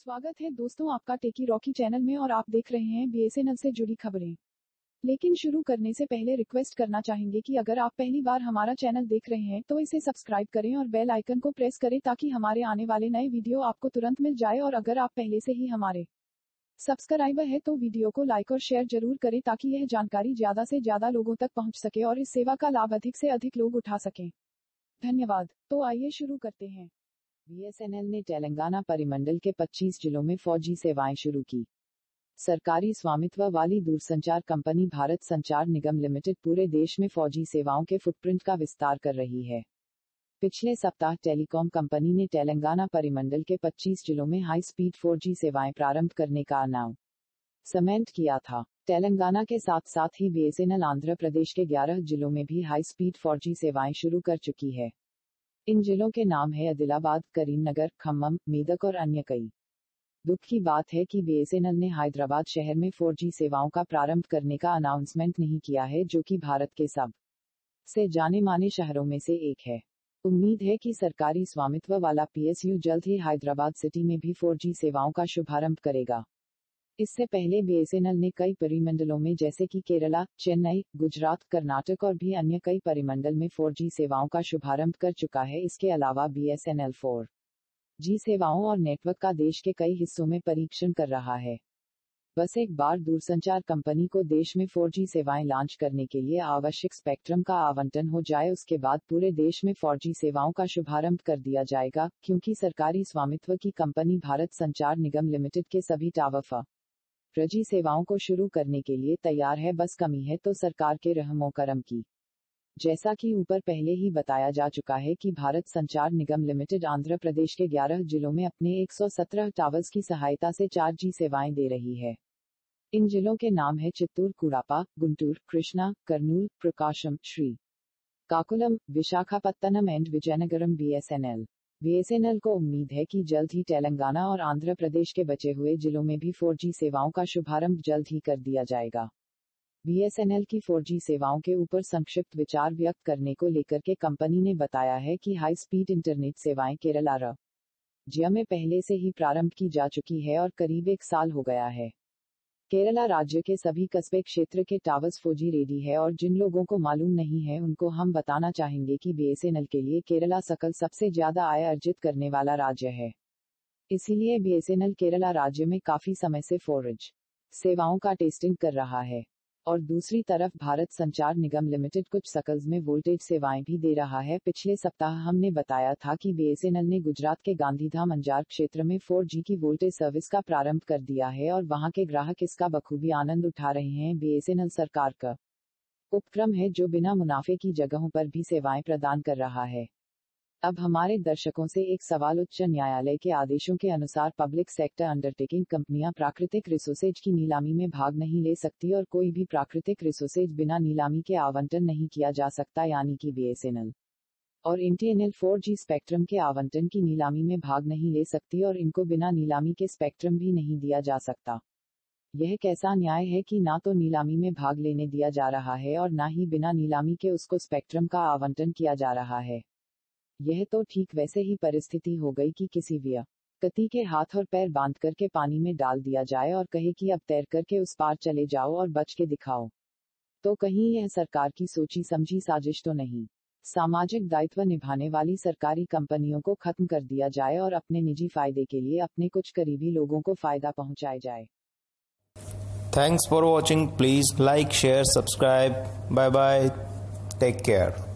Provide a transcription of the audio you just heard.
स्वागत है दोस्तों आपका टेकी रॉकी चैनल में और आप देख रहे हैं बीएसएनएल से जुड़ी खबरें। लेकिन शुरू करने से पहले रिक्वेस्ट करना चाहेंगे कि अगर आप पहली बार हमारा चैनल देख रहे हैं तो इसे सब्सक्राइब करें और बेल आइकन को प्रेस करें ताकि हमारे आने वाले नए वीडियो आपको तुरंत मिल जाए। और अगर आप पहले से ही हमारे सब्सक्राइबर है तो वीडियो को लाइक और शेयर जरूर करें ताकि यह जानकारी ज्यादा से ज्यादा लोगों तक पहुंच सके और इस सेवा का लाभ अधिक से अधिक लोग उठा सकें। धन्यवाद। तो आइए शुरू करते हैं। बीएसएनएल ने तेलंगाना परिमंडल के 25 जिलों में 4G सेवाएं शुरू की। सरकारी स्वामित्व वाली दूरसंचार कंपनी भारत संचार निगम लिमिटेड पूरे देश में 4G सेवाओं के फुटप्रिंट का विस्तार कर रही है। पिछले सप्ताह टेलीकॉम कंपनी ने तेलंगाना परिमंडल के 25 जिलों में हाई स्पीड 4G सेवाएं प्रारंभ करने का अनाउंसमेंट किया था। तेलंगाना के साथ साथ ही बीएसएनएल आंध्र प्रदेश के 11 जिलों में भी हाई स्पीड 4G सेवाएं शुरू कर चुकी है। इन जिलों के नाम है आदिलाबाद, करीमनगर, खम्मम, मेदक और अन्य कई। दुख की बात है कि बीएसएनएल ने हैदराबाद शहर में 4G सेवाओं का प्रारंभ करने का अनाउंसमेंट नहीं किया है, जो कि भारत के सब से जाने माने शहरों में से एक है। उम्मीद है कि सरकारी स्वामित्व वाला पीएसयू जल्द ही हैदराबाद सिटी में भी 4G सेवाओं का शुभारंभ करेगा। इससे पहले बीएसएनएल ने कई परिमंडलों में जैसे कि केरला, चेन्नई, गुजरात, कर्नाटक और भी अन्य कई परिमंडल में 4G सेवाओं का शुभारंभ कर चुका है। इसके अलावा बीएसएनएल 4G सेवाओं और नेटवर्क का देश के कई हिस्सों में परीक्षण कर रहा है। बस एक बार दूरसंचार कंपनी को देश में 4G सेवाएं लॉन्च करने के लिए आवश्यक स्पेक्ट्रम का आवंटन हो जाए, उसके बाद पूरे देश में 4G सेवाओं का शुभारंभ कर दिया जाएगा, क्योंकि सरकारी स्वामित्व की कंपनी भारत संचार निगम लिमिटेड के सभी टावर 4G सेवाओं को शुरू करने के लिए तैयार है। बस कमी है तो सरकार के रहमो करम की। जैसा कि ऊपर पहले ही बताया जा चुका है कि भारत संचार निगम लिमिटेड आंध्र प्रदेश के 11 जिलों में अपने 117 टावर्स की सहायता से 4G सेवाएं दे रही है। इन जिलों के नाम है चित्तूर, कुडापा, गुंटूर, कृष्णा, कर्नूल, प्रकाशम, श्री काकुलम, विशाखापत्तनम एंड विजयनगरम। बीएसएनएल को उम्मीद है कि जल्द ही तेलंगाना और आंध्र प्रदेश के बचे हुए जिलों में भी 4G सेवाओं का शुभारंभ जल्द ही कर दिया जाएगा। बीएसएनएल की 4G सेवाओं के ऊपर संक्षिप्त विचार व्यक्त करने को लेकर के कंपनी ने बताया है कि हाई स्पीड इंटरनेट सेवाएं केरला राज्य में पहले से ही प्रारंभ की जा चुकी है और करीब 1 साल हो गया है। केरला राज्य के सभी कस्बे क्षेत्र के टावर्स 4G रेडी है और जिन लोगों को मालूम नहीं है उनको हम बताना चाहेंगे कि बीएसएनएल के लिए केरला सकल सबसे ज्यादा आय अर्जित करने वाला राज्य है। इसीलिए बीएसएनएल केरला राज्य में काफी समय से 4G सेवाओं का टेस्टिंग कर रहा है। और दूसरी तरफ भारत संचार निगम लिमिटेड कुछ सर्कल्स में वोल्टेज सेवाएं भी दे रहा है। पिछले सप्ताह हमने बताया था कि बीएसएनएल ने गुजरात के गांधीधाम अंजार क्षेत्र में 4G की वोल्टेज सर्विस का प्रारंभ कर दिया है और वहां के ग्राहक इसका बखूबी आनंद उठा रहे हैं। बीएसएनएल सरकार का उपक्रम है जो बिना मुनाफे की जगहों पर भी सेवाएं प्रदान कर रहा है। अब हमारे दर्शकों से एक सवाल। उच्च न्यायालय के आदेशों के अनुसार पब्लिक सेक्टर अंडरटेकिंग कंपनियां प्राकृतिक रिसोर्सेज की नीलामी में भाग नहीं ले सकती और कोई भी प्राकृतिक रिसोर्सेज बिना नीलामी के आवंटन नहीं किया जा सकता, यानी कि बीएसएनएल और एमटीएनएल 4G स्पेक्ट्रम के आवंटन की नीलामी में भाग नहीं ले सकती और इनको बिना नीलामी के स्पेक्ट्रम भी नहीं दिया जा सकता। यह कैसा न्याय है कि ना तो नीलामी में भाग लेने दिया जा रहा है और ना ही बिना नीलामी के उसको स्पेक्ट्रम का आवंटन किया जा रहा है। यह तो ठीक वैसे ही परिस्थिति हो गई कि किसी व्यक्ति के हाथ और पैर बांध करके पानी में डाल दिया जाए और कहे कि अब तैर करके उस पार चले जाओ और बच के दिखाओ। तो कहीं यह सरकार की सोची समझी साजिश तो नहीं? सामाजिक दायित्व निभाने वाली सरकारी कंपनियों को खत्म कर दिया जाए और अपने निजी फायदे के लिए अपने कुछ करीबी लोगों को फायदा पहुंचाया जाए। Thanks for watching. Please like, share, subscribe. Bye bye. Take care.